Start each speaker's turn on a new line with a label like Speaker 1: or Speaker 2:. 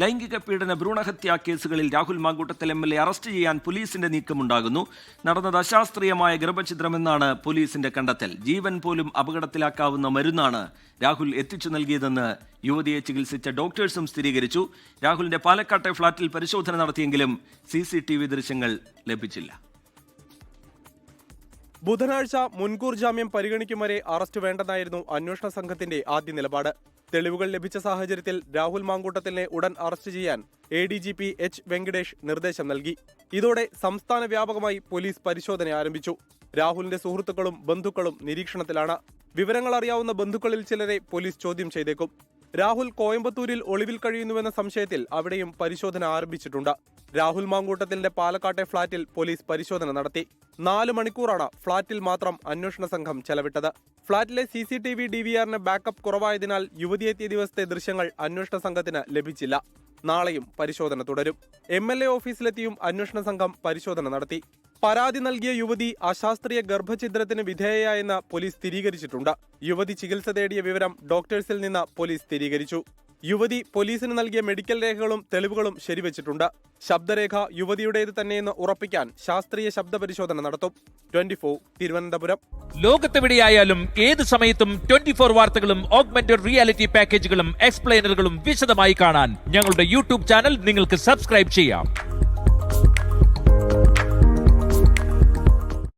Speaker 1: ലൈംഗിക പീഡന ഭ്രൂണഹത്യാ കേസുകളിൽ രാഹുൽ മാങ്കൂട്ടത്തിൽ MLA അറസ്റ്റ് ചെയ്യാൻ പോലീസിന്റെ നീക്കമുണ്ടാകുന്നു. നടന്നത് അശാസ്ത്രീയമായ ഗർഭഛിദ്രമെന്നാണ് പോലീസിന്റെ കണ്ടെത്തൽ. ജീവൻ പോലും അപകടത്തിലാക്കാവുന്ന മരുന്നാണ് രാഹുൽ എത്തിച്ചു നൽകിയതെന്ന് യുവതിയെ ചികിത്സിച്ച ഡോക്ടേഴ്സും സ്ഥിരീകരിച്ചു. രാഹുലിന്റെ പാലക്കാട്ടെ ഫ്ളാറ്റിൽ പരിശോധന നടത്തിയെങ്കിലും CCTV ദൃശ്യങ്ങൾ ലഭിച്ചില്ല.
Speaker 2: ബുധനാഴ്ച മുൻകൂർ ജാമ്യം പരിഗണിക്കും വരെ അറസ്റ്റ് വേണ്ടെന്നായിരുന്നു അന്വേഷണ സംഘത്തിന്റെ ആദ്യ നിലപാട്. തെളിവുകൾ ലഭിച്ച സാഹചര്യത്തിൽ രാഹുൽ മാങ്കൂട്ടത്തിലിനെ ഉടൻ അറസ്റ്റ് ചെയ്യാൻ ADGP H. വെങ്കടേഷ് നിർദ്ദേശം നൽകി. ഇതോടെ സംസ്ഥാന വ്യാപകമായി പോലീസ് പരിശോധന ആരംഭിച്ചു. രാഹുലിന്റെ സുഹൃത്തുക്കളും ബന്ധുക്കളും നിരീക്ഷണത്തിലാണ്. വിവരങ്ങൾ അറിയാവുന്ന ബന്ധുക്കളിൽ ചിലരെ പോലീസ് ചോദ്യം ചെയ്തേക്കും. രാഹുൽ കോയമ്പത്തൂരിൽ ഒളിവിൽ കഴിയുന്നുവെന്ന സംശയത്തിൽ അവിടെയും പരിശോധന ആരംഭിച്ചിട്ടുണ്ട്. രാഹുൽ മാങ്കൂട്ടത്തിന്റെ പാലക്കാട്ടെ ഫ്ളാറ്റിൽ പോലീസ് പരിശോധന നടത്തി. 4 മണിക്കൂറാണ് ഫ്ളാറ്റിൽ മാത്രം അന്വേഷണ സംഘം ചെലവിട്ടത്. ഫ്ളാറ്റിലെ CCTV DVRന് ബാക്കപ്പ് കുറവായതിനാൽ യുവതിയെത്തിയ ദിവസത്തെ ദൃശ്യങ്ങൾ അന്വേഷണ സംഘത്തിന് ലഭിച്ചില്ല. നാളെയും പരിശോധന തുടരും. MLA ഓഫീസിലെത്തിയും അന്വേഷണ സംഘം പരിശോധന നടത്തി. പരാതി നൽകിയ യുവതി അശാസ്ത്രീയ ഗർഭഛിദ്രത്തിന് വിധേയയായെന്ന് പോലീസ് സ്ഥിരീകരിച്ചിട്ടുണ്ട്. യുവതി ചികിത്സ തേടിയ വിവരം ഡോക്ടേഴ്സിൽ നിന്ന് പോലീസ് സ്ഥിരീകരിച്ചു. യുവതി പോലീസിന് നൽകിയ മെഡിക്കൽ രേഖകളും തെളിവുകളും ശരിവച്ചിട്ടുണ്ട്. ശബ്ദരേഖ യുവതിയുടേത് തന്നെയെന്ന് ഉറപ്പിക്കാൻ ശാസ്ത്രീയ ശബ്ദ പരിശോധന നടത്തും. 24 തിരുവനന്തപുരം.
Speaker 3: ലോകത്തെവിടെയായാലും ഏത് സമയത്തും 24 വാർത്തകളും ഓഗ്മെന്റഡ് റിയാലിറ്റി പാക്കേജുകളും എക്സ്പ്ലെയിനറുകളും വിശദമായി കാണാൻ ഞങ്ങളുടെ YouTube ചാനൽ നിങ്ങൾക്ക് സബ്സ്ക്രൈബ് ചെയ്യാം.